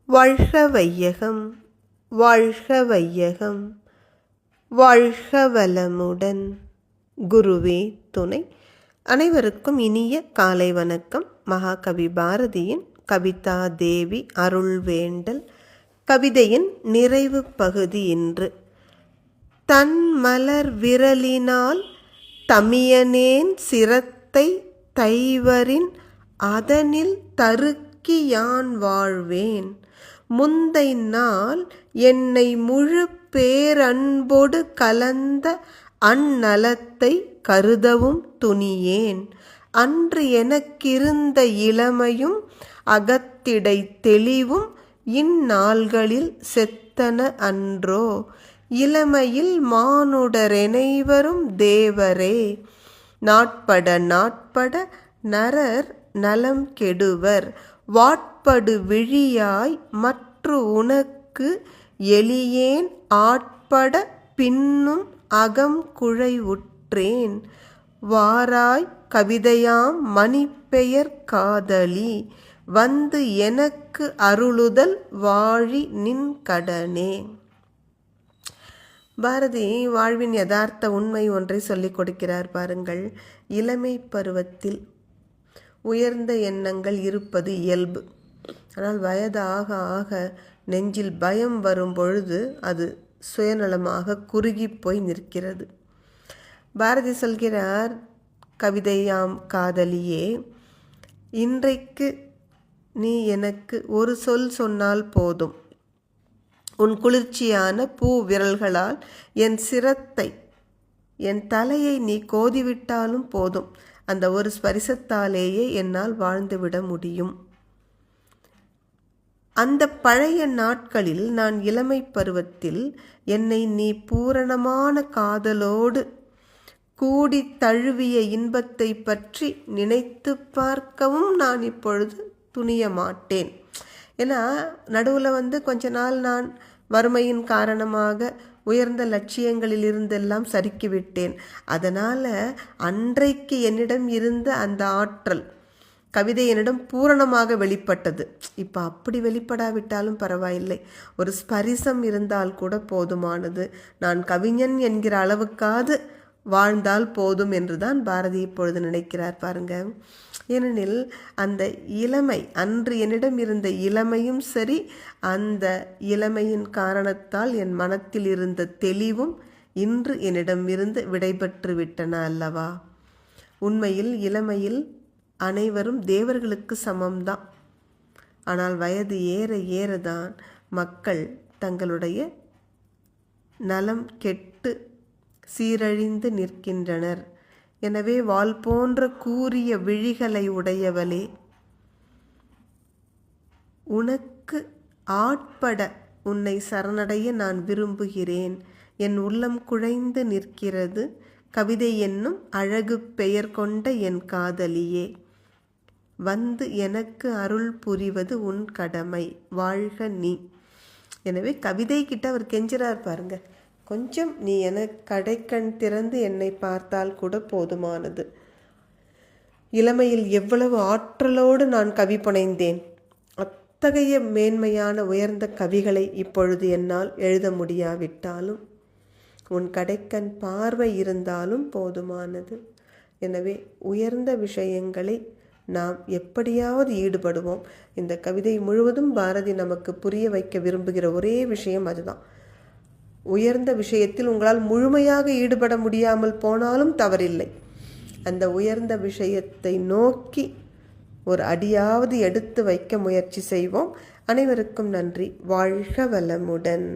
வாழ்க வையகம், வாழ்க வையகம், வாழ்க வளமுடன். குருவே துணை. அனைவருக்கும் இனிய காலை வணக்கம். மகாகவி பாரதியின் கவிதா தேவி அருள் வேண்டல் கவிதையின் நிறைவு பகுதி இன்று. தன் மலர் விரலினால் தமியனேன் சிரத்தை தைவரின் அதனில் தருக்கி யான் வாழ்வேன். முந்தை நாள் என்னை முழு பேரன்பொடு கலந்த அந்நலத்தை கருதவும் துணியேன். அன்று எனக்கிருந்த இளமையும் அகத்திடை தெளிவும் இந்நாள்களில் செத்தன அன்றோ. இளமையில் மானுடரெனைவரும் தேவரே, நாட்பட நாட்பட நரர் நலம் கெடுவர். வாட்படு விழியாய் மற்று உனக்கு எளியேன் ஆட்பட பின்னும் அகம் குழை உற்றேன். வாராய் கவிதையாம் மணிப்பெயர் காதலி, வந்து எனக்கு அருளுதல் வாழி நின் கடனே. பாரதி வாழ்வின் யதார்த்த உண்மை ஒன்றை சொல்லிக் கொடுக்கிறார் பாருங்கள். இளமை பருவத்தில் உயர்ந்த எண்ணங்கள் இருப்பது இயல்பு. ஆனால் வயது ஆக ஆக நெஞ்சில் பயம் வரும் பொழுது அது சுயநலமாக குறுகி போய் நிற்கிறது. பாரதி சொல்கிறார், கவிதையாம் காதலியே, இன்றைக்கு நீ எனக்கு ஒரு சொல் சொன்னால் போதும். உன் குளிர்ச்சியான பூ விரல்களால் என் சிரத்தை, என் தலையை நீ கோதிவிட்டாலும் போதும். அந்த ஒரு ஸ்பரிசத்தாலேயே என்னால் வாழ்ந்துவிட முடியும். அந்த பழைய நாட்களில் நான் இளமை பருவத்தில் என்னை நீ பூரணமான காதலோடு கூடி தழுவிய இன்பத்தை பற்றி நினைத்து பார்க்கவும் நான் இப்பொழுது துணிய மாட்டேன். ஏன்னா நடுவில் கொஞ்ச நாள் நான் வறுமையின் காரணமாக உயர்ந்த லட்சியங்களில் இருந்தெல்லாம் சறுக்கிவிட்டேன். அதனால் அன்றைக்கு என்னிடம் இருந்த அந்த ஆற்றல் கவிதை என்னிடம் பூரணமாக வெளிப்பட்டது. இப்போ அப்படி வெளிப்படாவிட்டாலும் பரவாயில்லை, ஒரு ஸ்பரிசம் இருந்தால் கூட போதுமானது. நான் கவிஞன் என்கிற அளவுக்காவது வாழ்ந்தால் போதும் என்றுதான் பாரதி இப்பொழுது நினைக்கிறார் பாருங்க. ஏனெனில் அந்த இளமை, அன்று என்னிடம் இருந்த இளமையும் சரி, அந்த இளமையின் காரணத்தால் என் மனத்தில் இருந்த தெளிவும் இன்று என்னிடம் இருந்து விடைபெற்று விட்டன அல்லவா. உண்மையில் இளமையில் அனைவரும் தேவர்களுக்கு சமம்தான். ஆனால் வயது ஏற ஏறதான் மக்கள் தங்களுடைய நலம் கெட்டு சீரழிந்து நிற்கின்றனர். எனவே வாள் போன்ற கூரிய விழிகளை உடையவளே, உனக்கு ஆட்பட உன்னை சரணடைய நான் விரும்புகிறேன். என் உள்ளம் குழைந்து நிற்கிறது. கவிதை என்னும் அழகு பெயர் கொண்ட என் காதலியே, வந்து எனக்கு அருள் புரிவது உன் கடமை. வாழ்க நீ. எனவே கவிதை கிட்ட அவர் கெஞ்சுறார் பாருங்க. கொஞ்சம் நீ என கடைக்கண் திறந்து என்னை பார்த்தால் கூட போதுமானது. இளமையில் எவ்வளவு ஆற்றலோடு நான் கவி புனைந்தேன். அத்தகைய மேன்மையான உயர்ந்த கவிகளை இப்பொழுது என்னால் எழுத முடியாவிட்டாலும் உன் கடைக்கண் பார்வை இருந்தாலும் போதுமானது. எனவே உயர்ந்த விஷயங்களை நாம் எப்படியாவது ஈடுபடுவோம். இந்த கவிதை முழுவதும் பாரதி நமக்கு புரிய வைக்க விரும்புகிற ஒரே விஷயம் அதுதான். உயர்ந்த விஷயத்தில் உங்களால் முழுமையாக ஈடுபட முடியாமல் போனாலும் தவறில்லை. அந்த உயர்ந்த விஷயத்தை நோக்கி ஒரு அடியாவது எடுத்து வைக்க முயற்சி செய்வோம். அனைவருக்கும் நன்றி. வாழ்க வளமுடன்.